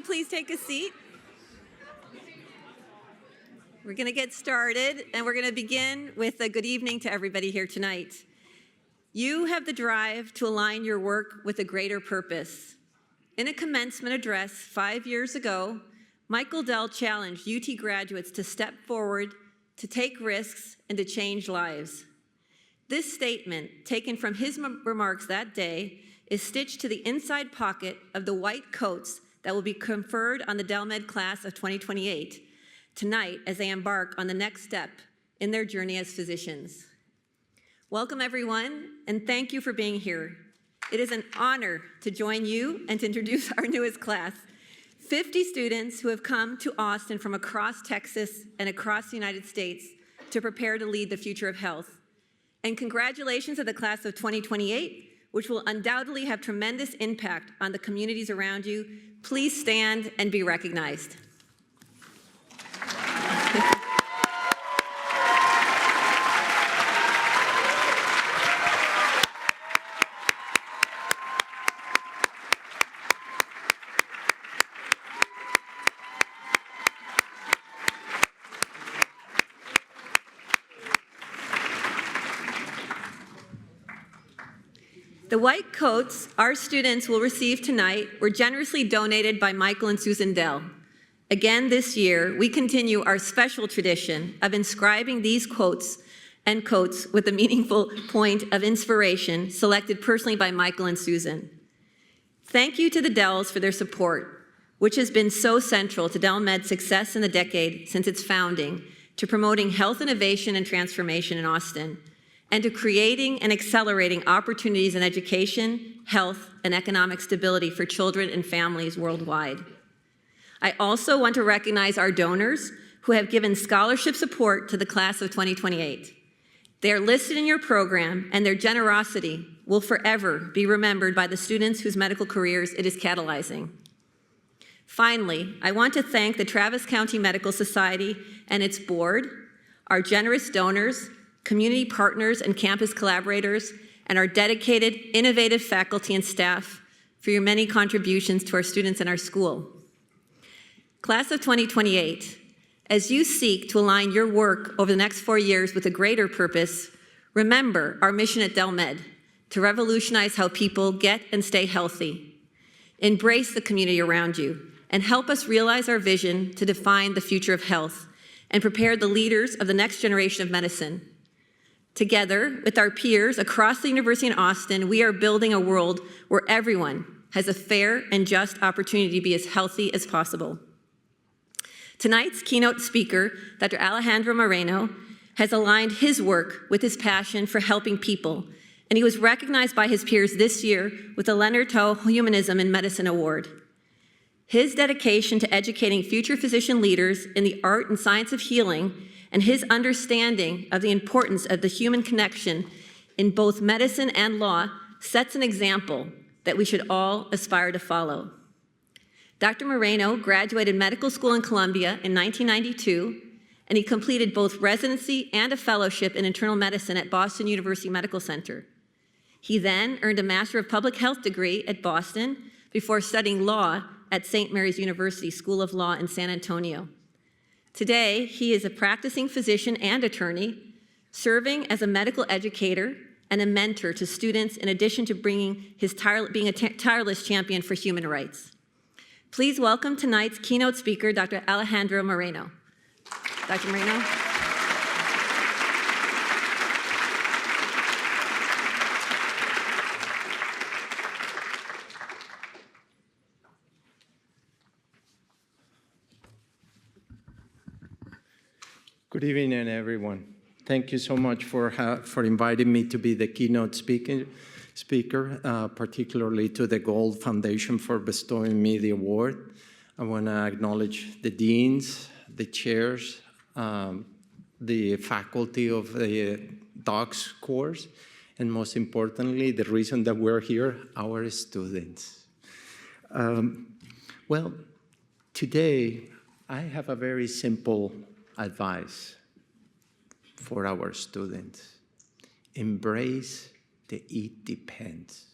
please take a seat? We're going to get started, and we're going to begin with a good evening to everybody here tonight. You have the drive to align your work with a greater purpose. In a commencement address 5 years ago, Michael Dell challenged UT graduates to step forward, to take risks, and to change lives. This statement, taken from his remarks that day, is stitched to the inside pocket of the white coats that will be conferred on the Dell Med Class of 2028 tonight as they embark on the next step in their journey as physicians. Welcome, everyone, and thank you for being here. It is an honor to join you and to introduce our newest class, 50 students who have come to Austin from across Texas and across the United States to prepare to lead the future of health. And congratulations to the class of 2028, which will undoubtedly have tremendous impact on the communities around you. Please stand and be recognized. The white coats our students will receive tonight were generously donated by Michael and Susan Dell. Again this year, we continue our special tradition of inscribing these quotes and coats with a meaningful point of inspiration selected personally by Michael and Susan. Thank you to the Dells for their support, which has been so central to Dell Med's success in the decade since its founding, to promoting health innovation and transformation in Austin, and to creating and accelerating opportunities in education, health, and economic stability for children and families worldwide. I also want to recognize our donors who have given scholarship support to the class of 2028. They are listed in your program, and their generosity will forever be remembered by the students whose medical careers it is catalyzing. Finally, I want to thank the Travis County Medical Society and its board, our generous donors, community partners and campus collaborators, and our dedicated, innovative faculty and staff for your many contributions to our students and our school. Class of 2028, as you seek to align your work over the next 4 years with a greater purpose, remember our mission at Dell Med, to revolutionize how people get and stay healthy. Embrace the community around you, and help us realize our vision to define the future of health and prepare the leaders of the next generation of medicine. Together, with our peers across the University in Austin, we are building a world where everyone has a fair and just opportunity to be as healthy as possible. Tonight's keynote speaker, Dr. Alejandro Moreno, has aligned his work with his passion for helping people, and he was recognized by his peers this year with the Leonard Tao Humanism in Medicine Award. His dedication to educating future physician leaders in the art and science of healing, and his understanding of the importance of the human connection in both medicine and law sets an example that we should all aspire to follow. Dr. Moreno graduated medical school in Columbia in 1992, and he completed both residency and a fellowship in internal medicine at Boston University Medical Center. He then earned a Master of Public Health degree at Boston before studying law at St. Mary's University School of Law in San Antonio. Today, he is a practicing physician and attorney, serving as a medical educator and a mentor to students, in addition to being a tireless champion for human rights. Please welcome tonight's keynote speaker, Dr. Alejandro Moreno. Dr. Moreno. Good evening, everyone. Thank you so much for inviting me to be the keynote speaker, particularly to the Gold Foundation for bestowing me the award. I want to acknowledge the deans, the chairs, the faculty of the docs course, and most importantly, the reason that we're here, our students. Well, today I have a very simple advice for our students. Embrace the it depends.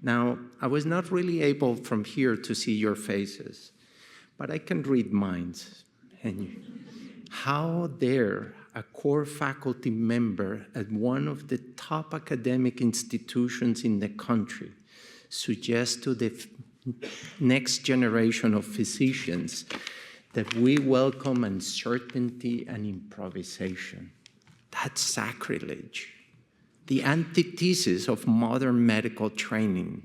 Now, I was not really able from here to see your faces, but I can read minds. And how dare a core faculty member at one of the top academic institutions in the country suggest to the next generation of physicians that we welcome uncertainty and improvisation? That's sacrilege, the antithesis of modern medical training.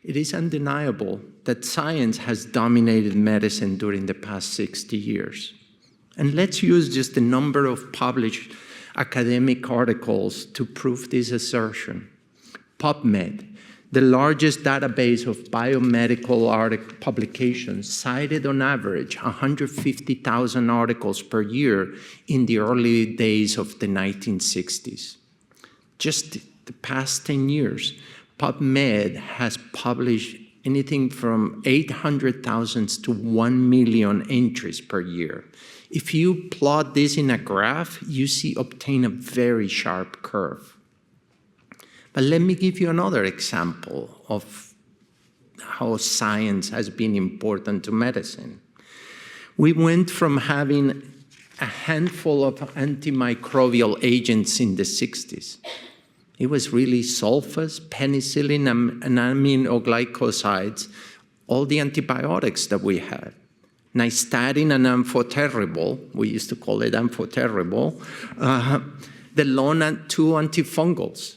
It is undeniable that science has dominated medicine during the past 60 years. And let's use just the number of published academic articles to prove this assertion. PubMed, the largest database of biomedical publications, cited on average 150,000 articles per year in the early days of the 1960s. Just the past 10 years, PubMed has published anything from 800,000 to 1 million entries per year. If you plot this in a graph, you obtain a very sharp curve. But let me give you another example of how science has been important to medicine. We went from having a handful of antimicrobial agents in the 60s. It was really sulfas, penicillin, and aminoglycosides, all the antibiotics that we had. Nystatin and amphotericin, we used to call it amphotericin, the lone two antifungals.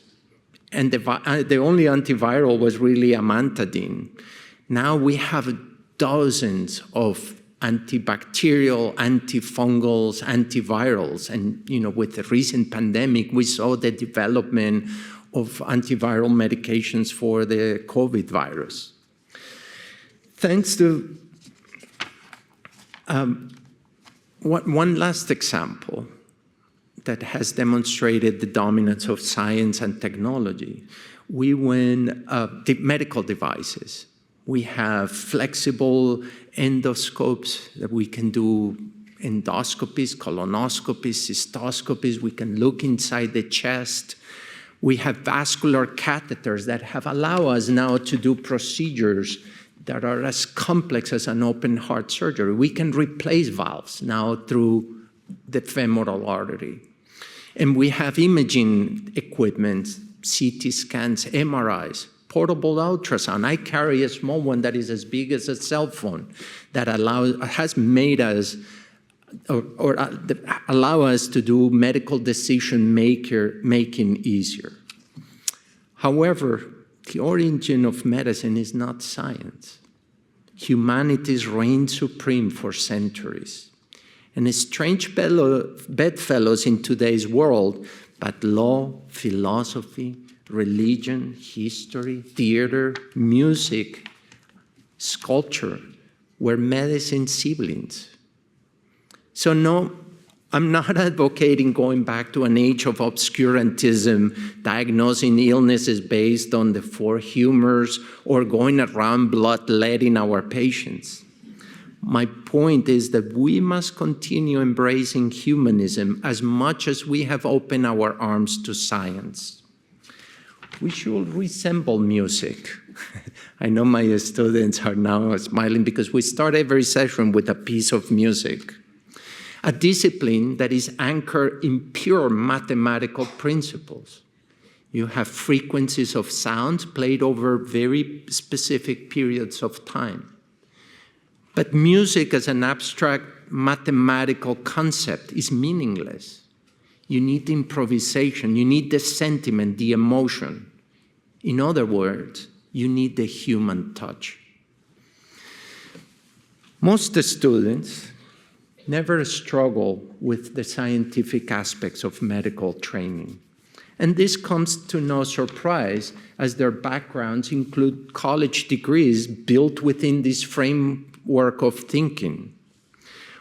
And the only antiviral was really amantadine. Now we have dozens of antibacterial, antifungals, antivirals. And with the recent pandemic, we saw the development of antiviral medications for the COVID virus. Thanks to one last example that has demonstrated the dominance of science and technology. We win the medical devices. We have flexible endoscopes that we can do endoscopies, colonoscopies, cystoscopies. We can look inside the chest. We have vascular catheters that have allowed us now to do procedures that are as complex as an open heart surgery. We can replace valves now through the femoral artery. And we have imaging equipment, CT scans, MRIs, portable ultrasound. I carry a small one that is as big as a cell phone that has made us allow us to do medical decision making easier. However, the origin of medicine is not science. Humanity's reigned supreme for centuries. And strange bedfellows in today's world, but law, philosophy, religion, history, theater, music, sculpture were medicine siblings. So no, I'm not advocating going back to an age of obscurantism, diagnosing illnesses based on the four humors, or going around bloodletting our patients. My point is that we must continue embracing humanism as much as we have opened our arms to science. We should resemble music. I know my students are now smiling because we start every session with a piece of music. A discipline that is anchored in pure mathematical principles. You have frequencies of sounds played over very specific periods of time. But music as an abstract mathematical concept is meaningless. You need improvisation, you need the sentiment, the emotion. In other words, you need the human touch. Most students never struggle with the scientific aspects of medical training. And this comes to no surprise, as their backgrounds include college degrees built within this framework of thinking.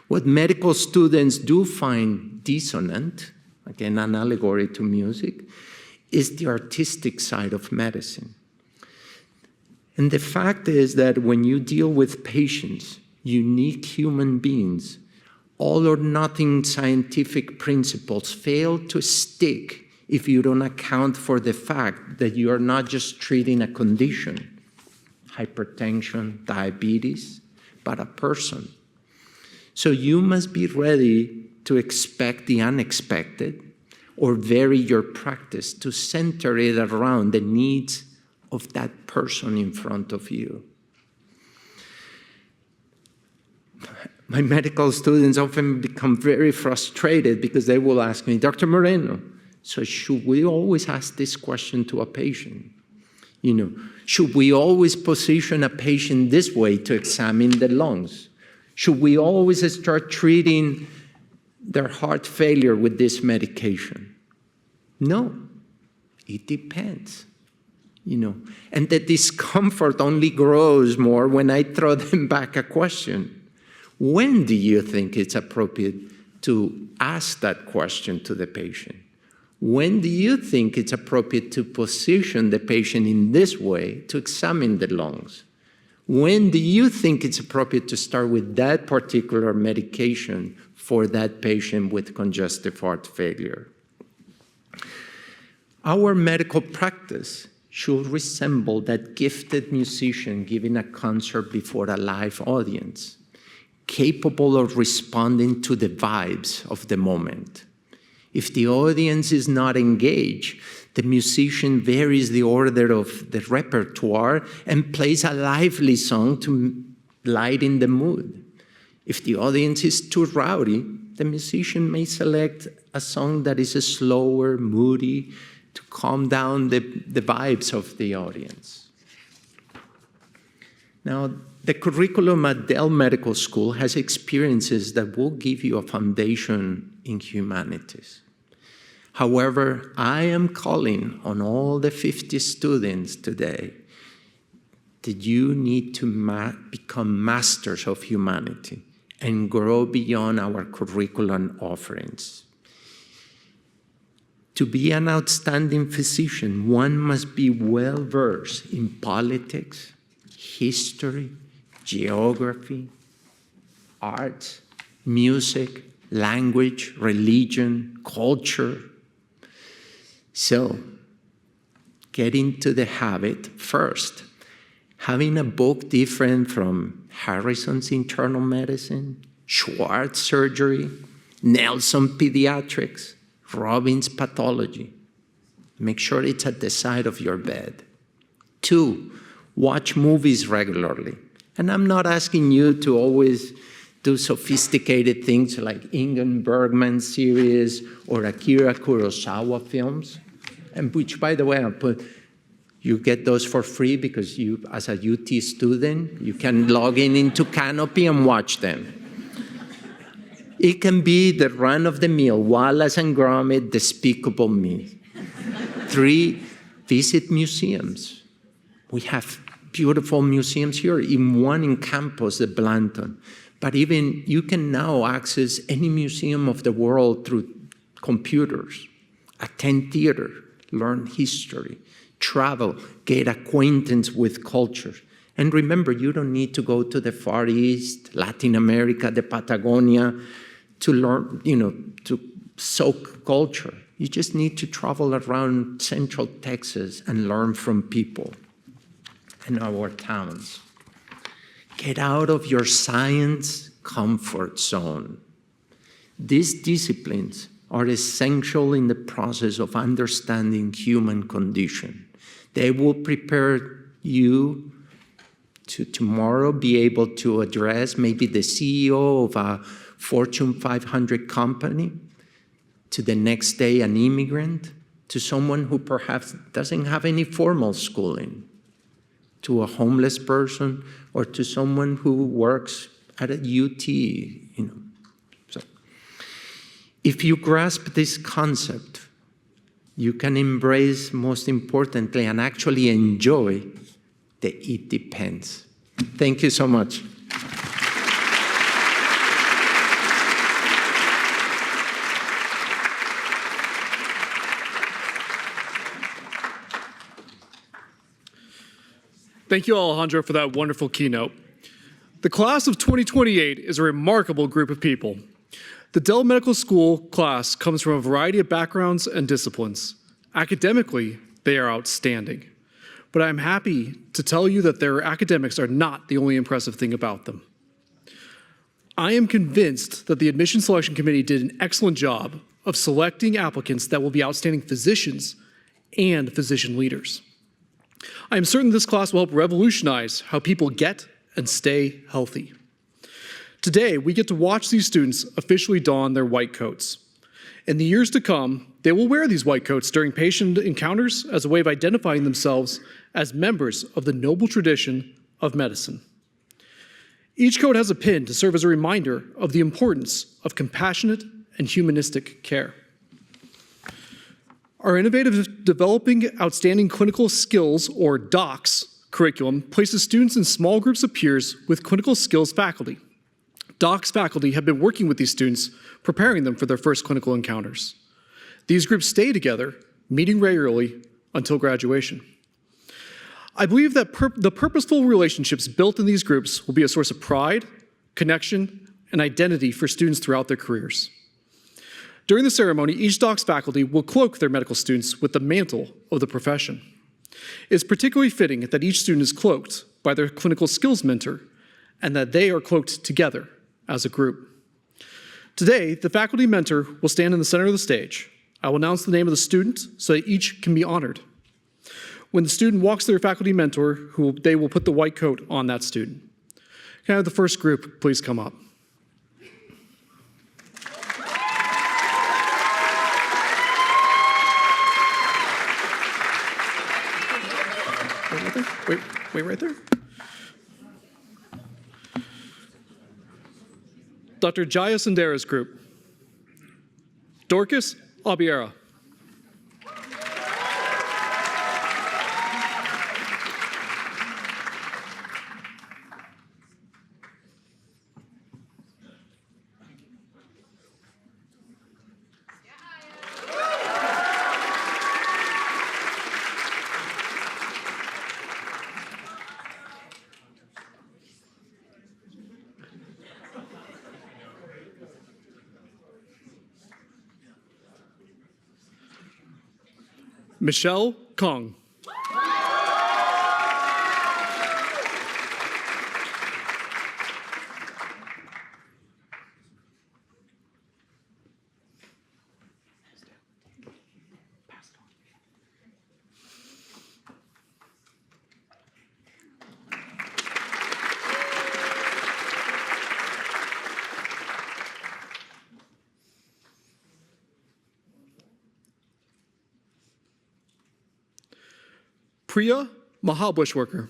What medical students do find dissonant, again, an allegory to music, is the artistic side of medicine. And the fact is that when you deal with patients, unique human beings, all or nothing scientific principles fail to stick if you don't account for the fact that you are not just treating a condition, hypertension, diabetes, but a person. So you must be ready to expect the unexpected or vary your practice to center it around the needs of that person in front of you. My medical students often become very frustrated because they will ask me, Dr. Moreno, so should we always ask this question to a patient? Should we always position a patient this way to examine the lungs? Should we always start treating their heart failure with this medication? No, it depends. And the discomfort only grows more when I throw them back a question. When do you think it's appropriate to ask that question to the patient? When do you think it's appropriate to position the patient in this way to examine the lungs? When do you think it's appropriate to start with that particular medication for that patient with congestive heart failure? Our medical practice should resemble that gifted musician giving a concert before a live audience, capable of responding to the vibes of the moment. If the audience is not engaged, the musician varies the order of the repertoire and plays a lively song to lighten the mood. If the audience is too rowdy, the musician may select a song that is slower, moody, to calm down the vibes of the audience. Now, the curriculum at Dell Medical School has experiences that will give you a foundation in humanities. However, I am calling on all the 50 students today that you need to become masters of humanity and grow beyond our curriculum offerings. To be an outstanding physician, one must be well-versed in politics, history, geography, arts, music, language, religion, culture. So, get into the habit first. Having a book different from Harrison's Internal Medicine, Schwartz Surgery, Nelson Pediatrics, Robbins Pathology. Make sure it's at the side of your bed. 2, watch movies regularly. And I'm not asking you to always do sophisticated things like Ingmar Bergman series or Akira Kurosawa films, and which, by the way, you get those for free because you, as a UT student, you can log into Canopy and watch them. It can be the run-of-the-mill Wallace and Gromit Despicable Me. 3, visit museums. We have beautiful museums here, even one in campus, the Blanton. But even you can now access any museum of the world through computers, attend theater, learn history, travel, get acquaintance with culture. And remember, you don't need to go to the Far East, Latin America, the Patagonia to learn, to soak culture. You just need to travel around Central Texas and learn from people in our towns. Get out of your science comfort zone. These disciplines are essential in the process of understanding human condition. They will prepare you to tomorrow be able to address maybe the CEO of a Fortune 500 company, to the next day an immigrant, to someone who perhaps doesn't have any formal schooling, to a homeless person, or to someone who works at a UT. So, if you grasp this concept, you can embrace, most importantly, and actually enjoy the "it depends." Thank you so much. Thank you, Alejandro, for that wonderful keynote. The class of 2028 is a remarkable group of people. The Dell Medical School class comes from a variety of backgrounds and disciplines. Academically, they are outstanding. But I'm happy to tell you that their academics are not the only impressive thing about them. I am convinced that the Admission Selection Committee did an excellent job of selecting applicants that will be outstanding physicians and physician leaders. I am certain this class will help revolutionize how people get and stay healthy. Today, we get to watch these students officially don their white coats. In the years to come, they will wear these white coats during patient encounters as a way of identifying themselves as members of the noble tradition of medicine. Each coat has a pin to serve as a reminder of the importance of compassionate and humanistic care. Our innovative Developing Outstanding Clinical Skills, or DOCS, curriculum places students in small groups of peers with clinical skills faculty. DOCS faculty have been working with these students, preparing them for their first clinical encounters. These groups stay together, meeting regularly until graduation. I believe that the purposeful relationships built in these groups will be a source of pride, connection, and identity for students throughout their careers. During the ceremony, each DOCS faculty will cloak their medical students with the mantle of the profession. It is particularly fitting that each student is cloaked by their clinical skills mentor and that they are cloaked together as a group. Today, the faculty mentor will stand in the center of the stage. I will announce the name of the student so that each can be honored. When the student walks to their faculty mentor, they will put the white coat on that student. Can I have the first group please come up? Wait right there. Dr. Jaya Sundara's group. Dorcas Abiera. Michelle Kong. Priya Mahabushworker.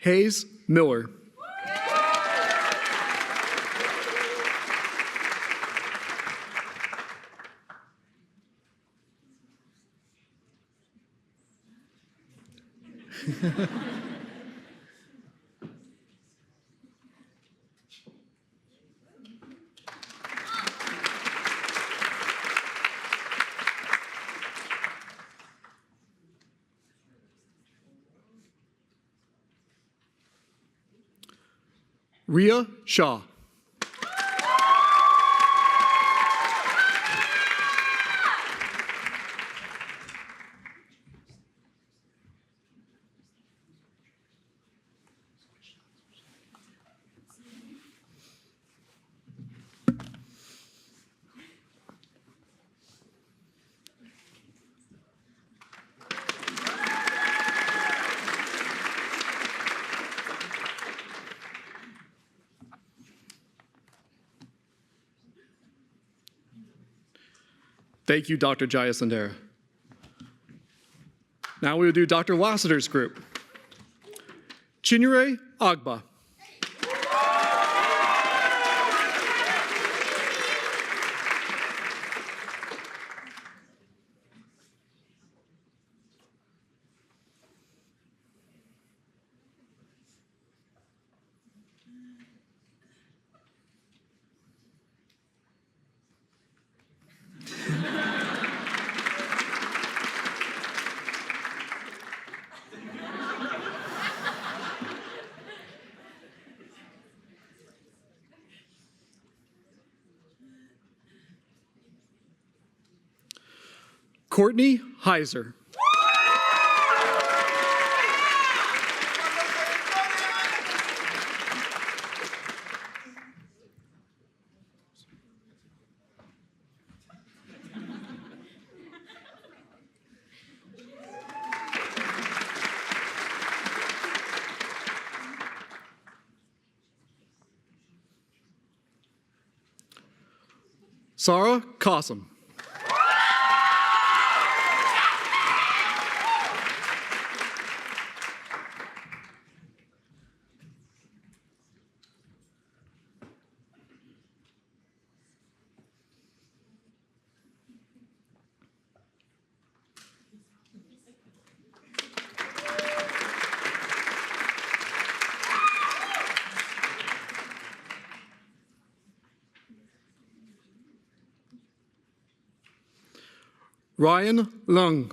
Hayes Miller. Ria Shah. Thank you, Dr. Jaya Sundara. Now we will do Dr. Lassiter's group. Chinyere Agba. Courtney Heiser. Sarah Cossum. Ryan Lung.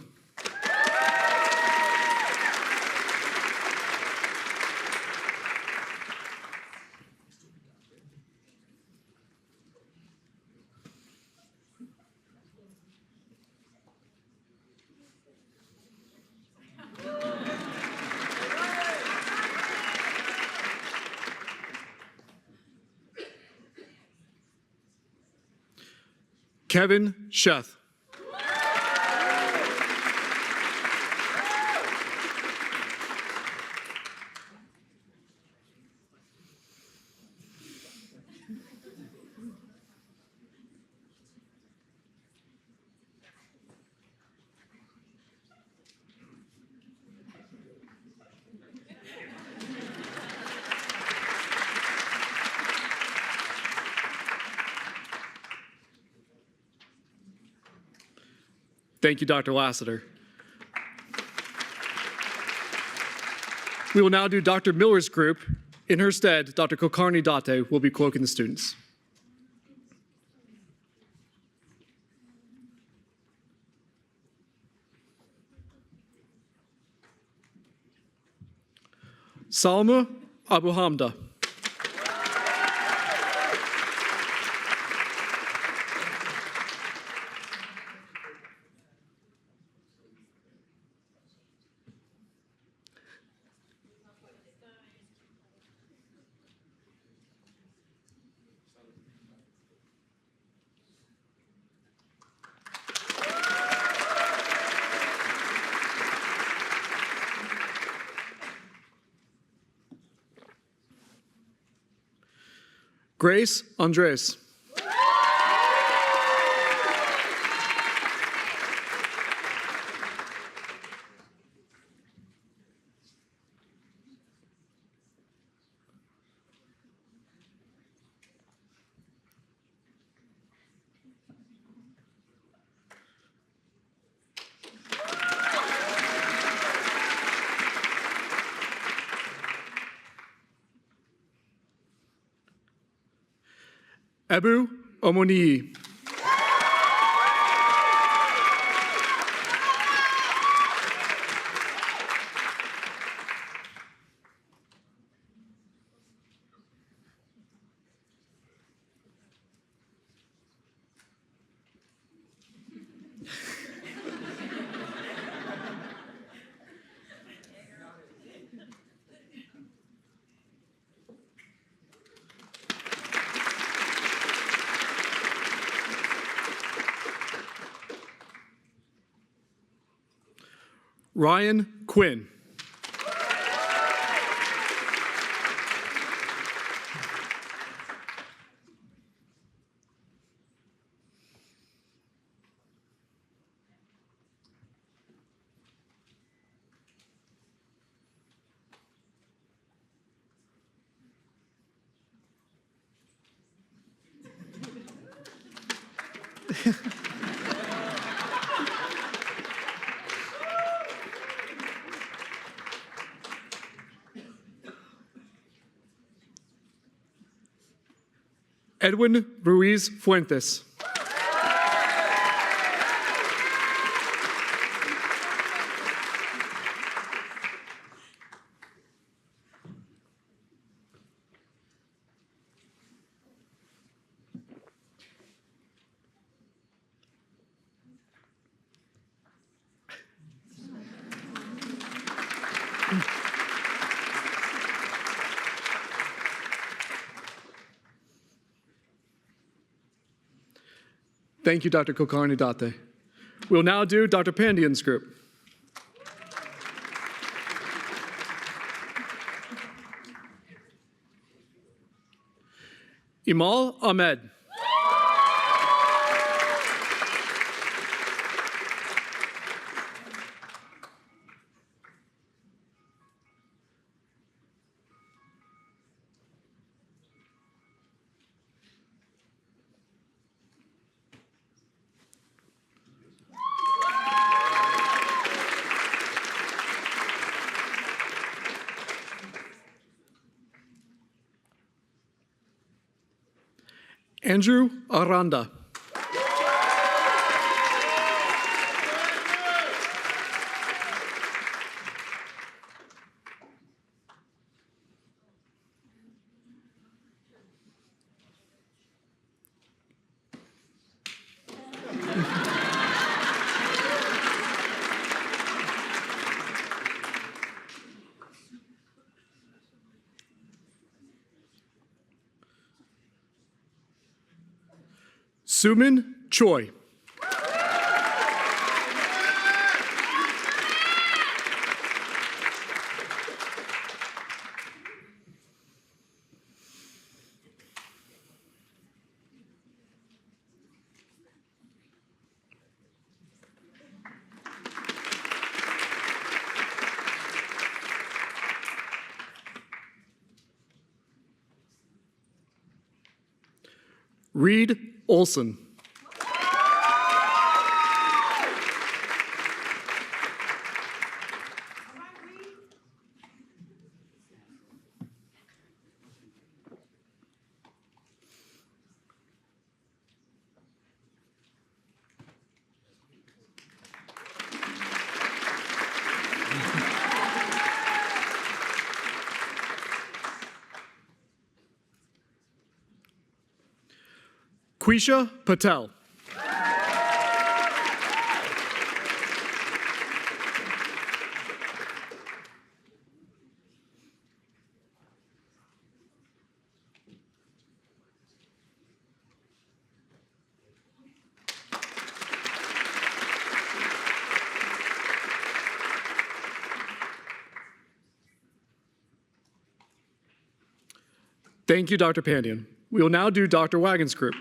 Kevin Sheth. Thank you, Dr. Lassiter. We will now do Dr. Miller's group. In her stead, Dr. Kokarni Date will be cloaking the students. Salma Abu Hamda. Grace Andres. Ebu Omoniyi. Ryan Quinn. Edwin Ruiz Fuentes. Thank you, Dr. Kulkarni-Date. We'll now do Dr. Pandian's group. Imal Ahmed. Andrew Aranda. Suman Choi. Reed Olson. Quisha Patel. Thank you, Dr. Pandian. We will now do Dr. Wagon's group.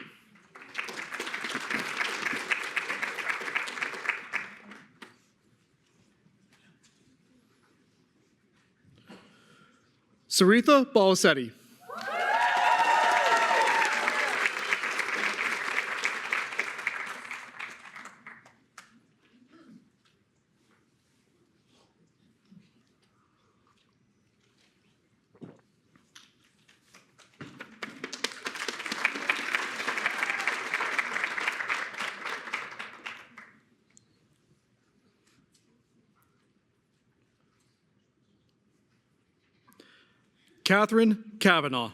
Saritha Balasetti. Catherine Kavanaugh.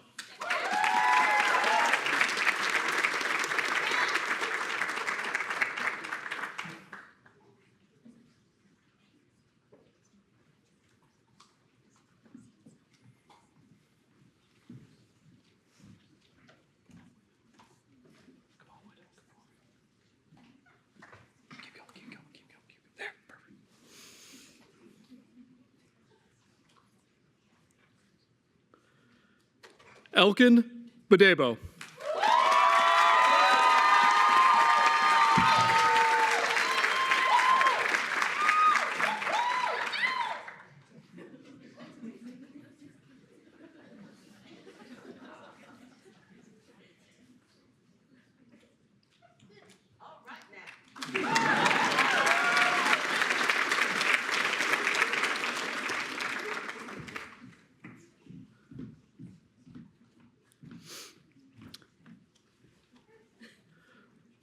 Elkin Badebo.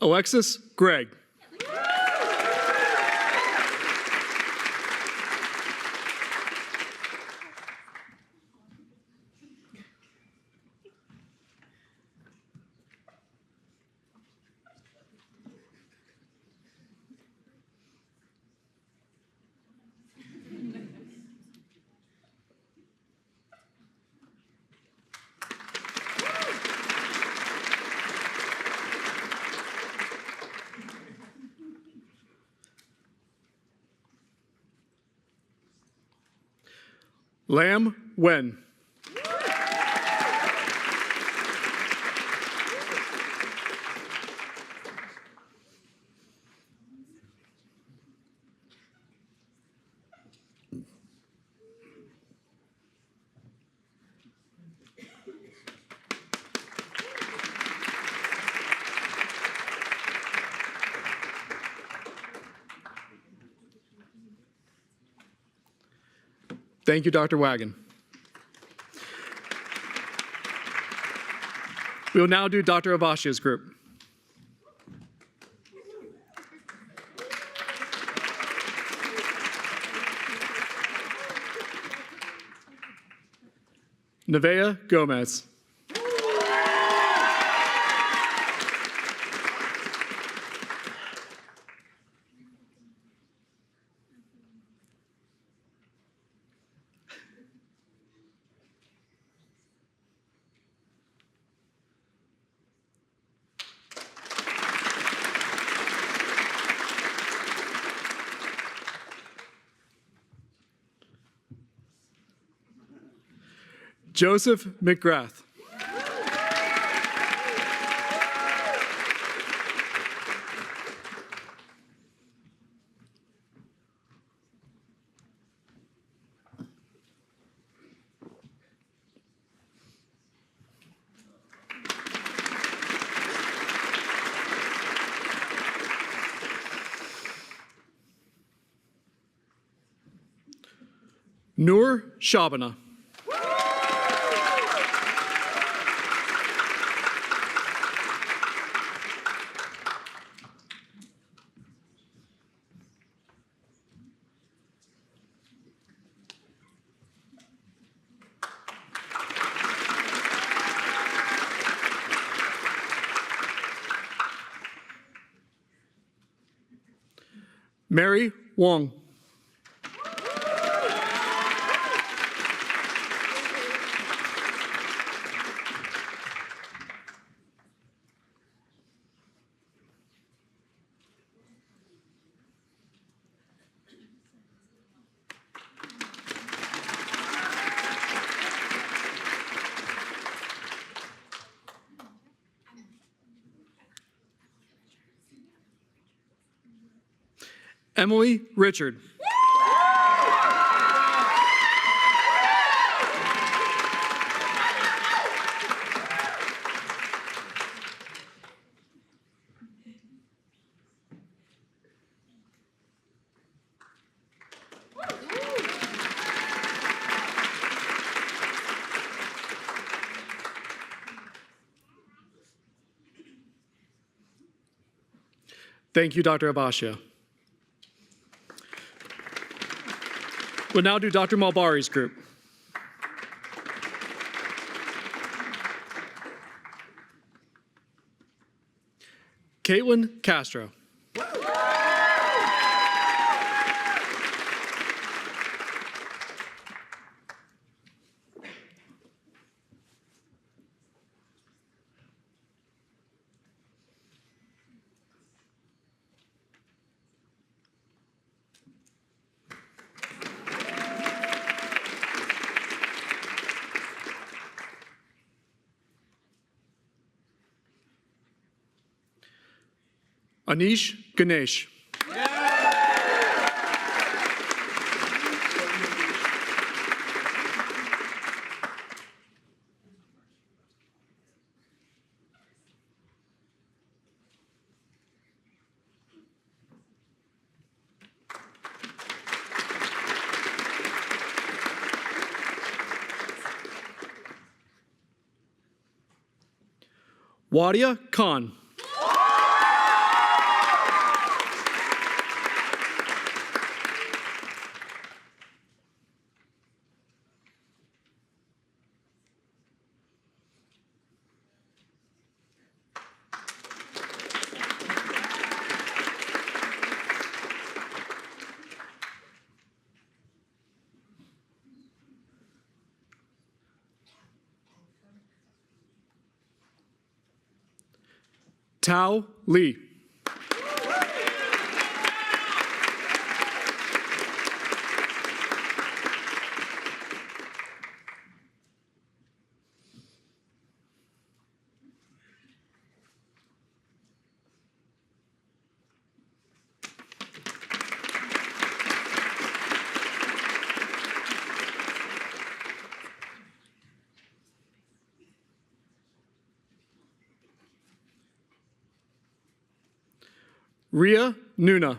Alexis Gregg. Lam Wen. Thank you, Dr. Wagon. We will now do Dr. Abashia's group. Nevaeh Gomez. Joseph McGrath. Noor Shabana. Mary Wong. Emily Richard. Thank you, Dr. Abashia. We'll now do Dr. Malbari's group. Caitlin Castro. Anish Ganesh. Wadia Khan. Tao Li. Ria Nuna.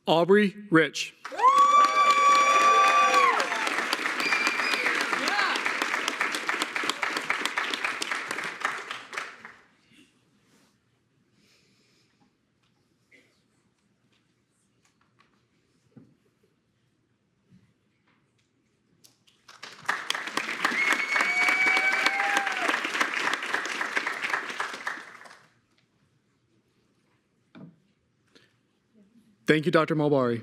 Aubrey Rich. Thank you, Dr. Mulbari.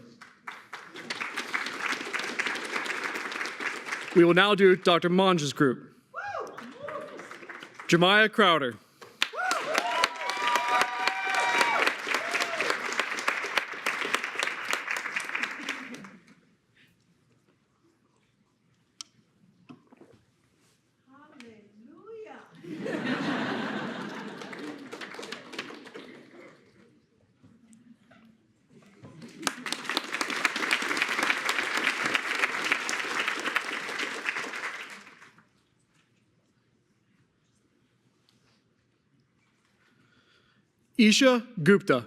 We will now do Dr. Monge's group. Jemiah Crowder. Isha Gupta.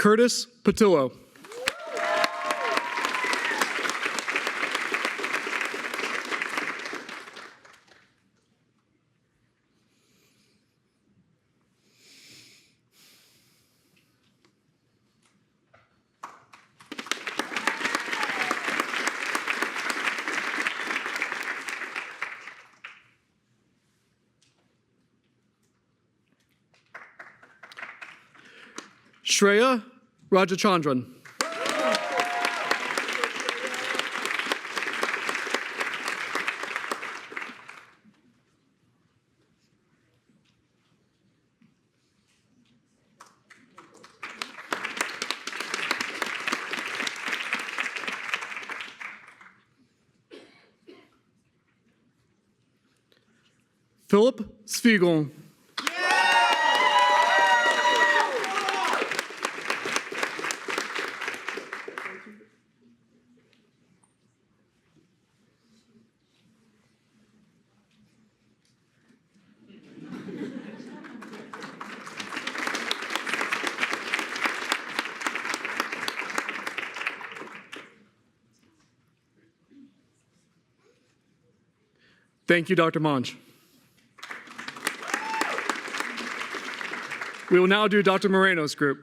Curtis Patillo. Shreya Rajachandran. Philip Spiegel. Thank you, Dr. Monge. We will now do Dr. Moreno's group.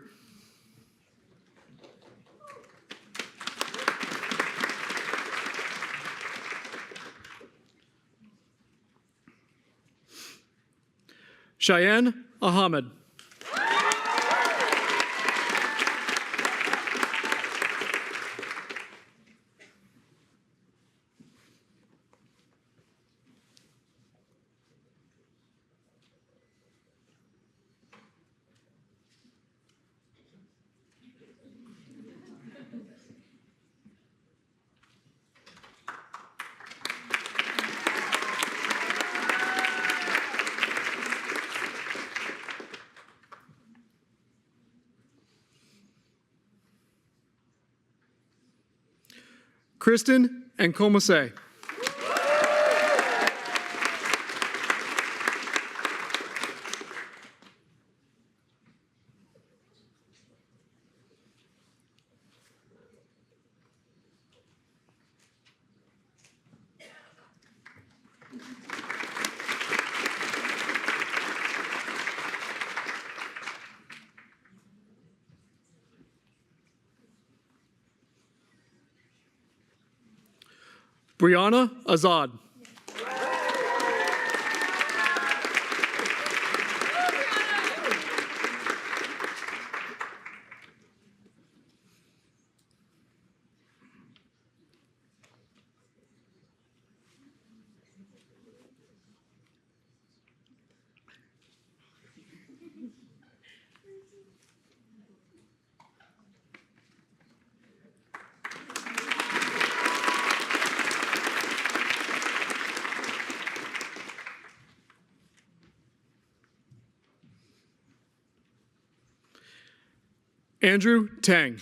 Cheyenne Ahmed. Kristen and Komase. Brianna Azad. Andrew Tang.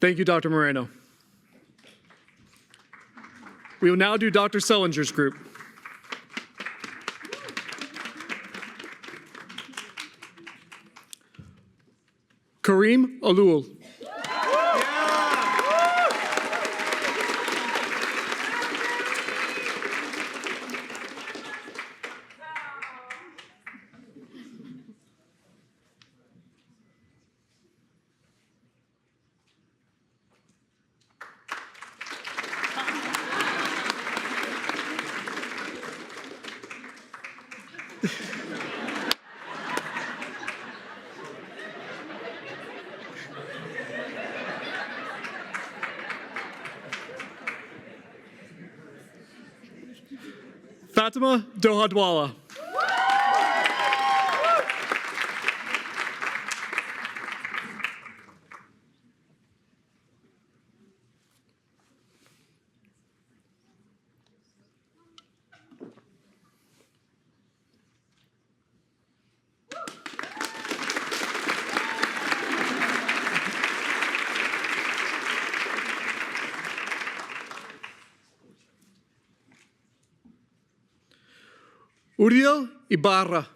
Thank you, Dr. Moreno. We will now do Dr. Sellinger's group. Kareem Alul. Fatima Dohadwala. Uriel Ibarra.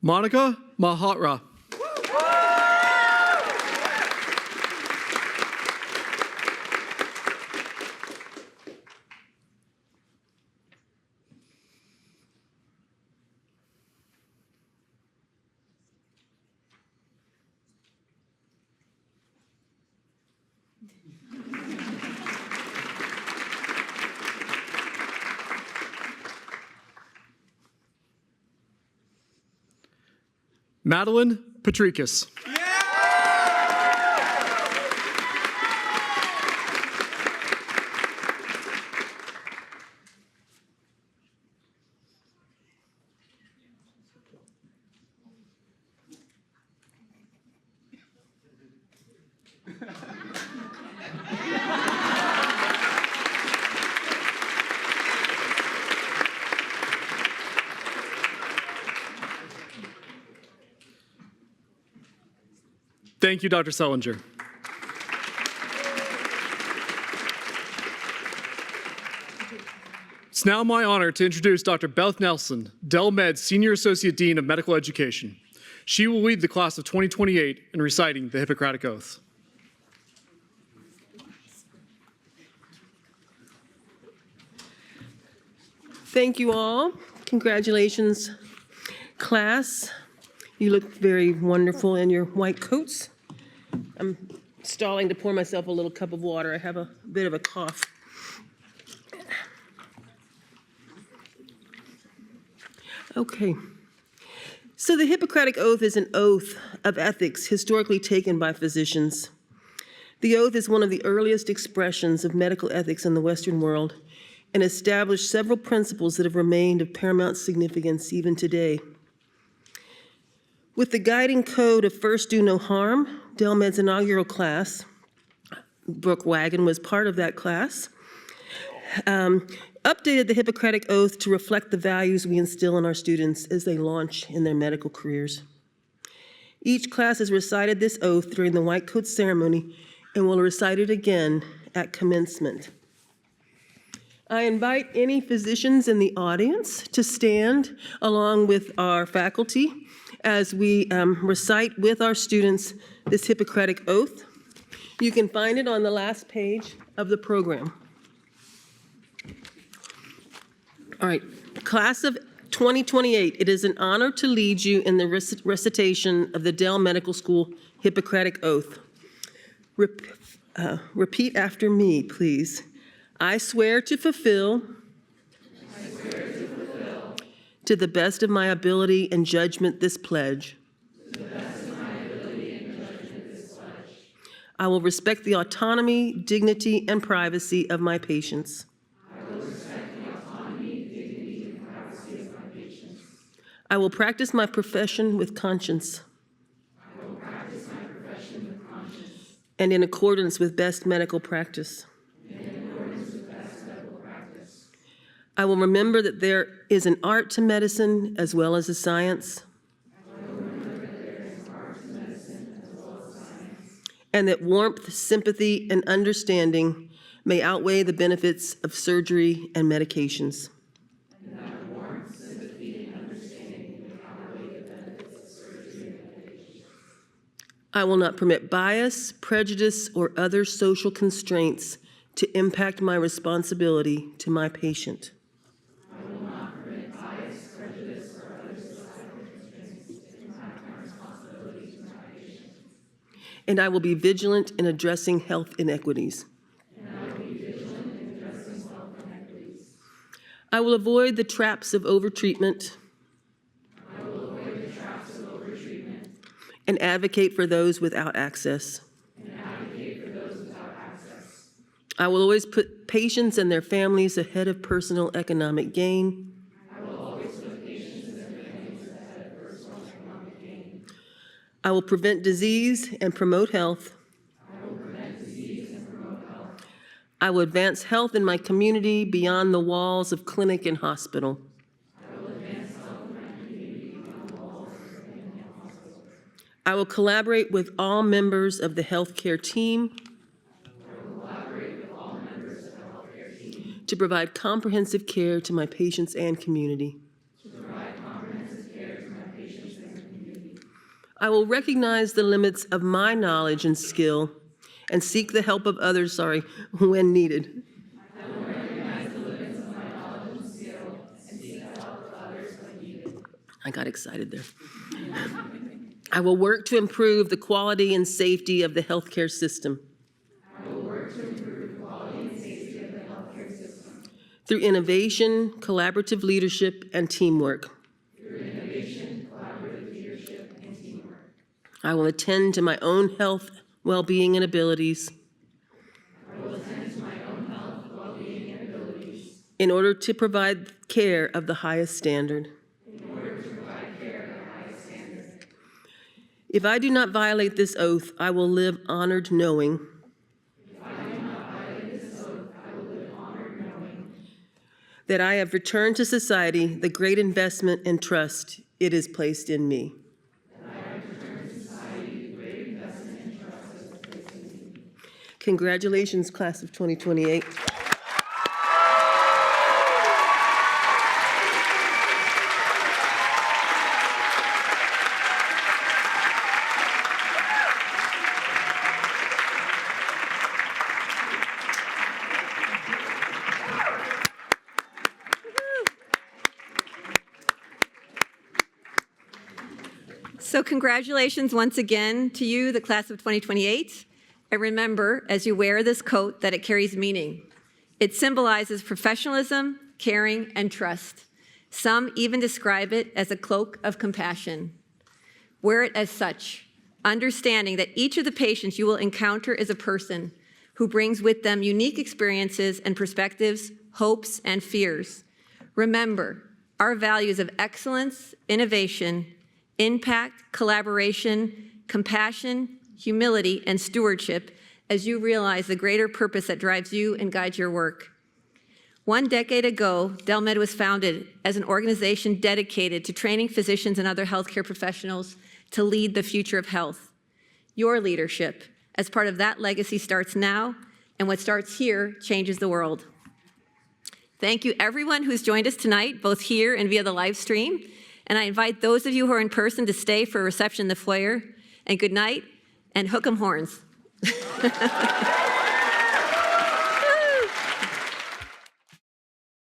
Monica Mahatra. Madeline Patricus. Thank you, Dr. Sellinger. It's now my honor to introduce Dr. Beth Nelson, Dell Med Senior Associate Dean of Medical Education. She will lead the class of 2028 in reciting the Hippocratic Oath. Thank you all. Congratulations, class. You look very wonderful in your white coats. I'm stalling to pour myself a little cup of water. I have a bit of a cough. Okay. So the Hippocratic Oath is an oath of ethics historically taken by physicians. The oath is one of the earliest expressions of medical ethics in the Western world and established several principles that have remained of paramount significance even today. With the guiding code of first do no harm, Dell Med's inaugural class, Brooke Wagon was part of that class, updated the Hippocratic Oath to reflect the values we instill in our students as they launch in their medical careers. Each class has recited this oath during the white coat ceremony and will recite it again at commencement. I invite any physicians in the audience to stand along with our faculty as we recite with our students this Hippocratic Oath. You can find it on the last page of the program. All right, class of 2028, it is an honor to lead you in the recitation of the Dell Medical School Hippocratic Oath. Repeat after me, please. I swear to fulfill, to the best of my ability and judgment this pledge. I will respect the autonomy, dignity, and privacy of my patients. I will practice my profession with conscience. And in accordance with best medical practice. I will remember that there is an art to medicine as well as a science. And that warmth, sympathy, and understanding may outweigh the benefits of surgery and medications. I will not permit bias, prejudice, or other social constraints to impact my responsibility to my patient. I will not permit bias, prejudice, or other societal constraints to impact my responsibility to my patient. And I will be vigilant in addressing health inequities. I will avoid the traps of overtreatment. And advocate for those without access. I will always put patients and their families ahead of personal economic gain. I will prevent disease and promote health. I will advance health in my community beyond the walls of clinic and hospital. I will collaborate with all members of the healthcare team to provide comprehensive care to my patients and community. I will recognize the limits of my knowledge and skill and seek the help of others, when needed. I got excited there. I will work to improve the quality and safety of the healthcare system. Through innovation, collaborative leadership, and teamwork. I will attend to my own health, well-being, and abilities. In order to provide care of the highest standard. If I do not violate this oath, I will live honored knowing. That I have returned to society the great investment and trust it has placed in me. Congratulations, class of 2028. So congratulations once again to you, the class of 2028. And remember, as you wear this coat, that it carries meaning. It symbolizes professionalism, caring, and trust. Some even describe it as a cloak of compassion. Wear it as such, understanding that each of the patients you will encounter is a person who brings with them unique experiences and perspectives, hopes, and fears. Remember, our values of excellence, innovation, impact, collaboration, compassion, humility, and stewardship as you realize the greater purpose that drives you and guides your work. 1 decade ago, Dell Med was founded as an organization dedicated to training physicians and other healthcare professionals to lead the future of health. Your leadership as part of that legacy starts now, and what starts here changes the world. Thank you everyone who's joined us tonight, both here and via the live stream. And I invite those of you who are in person to stay for a reception in the foyer. And good night, and hook 'em horns.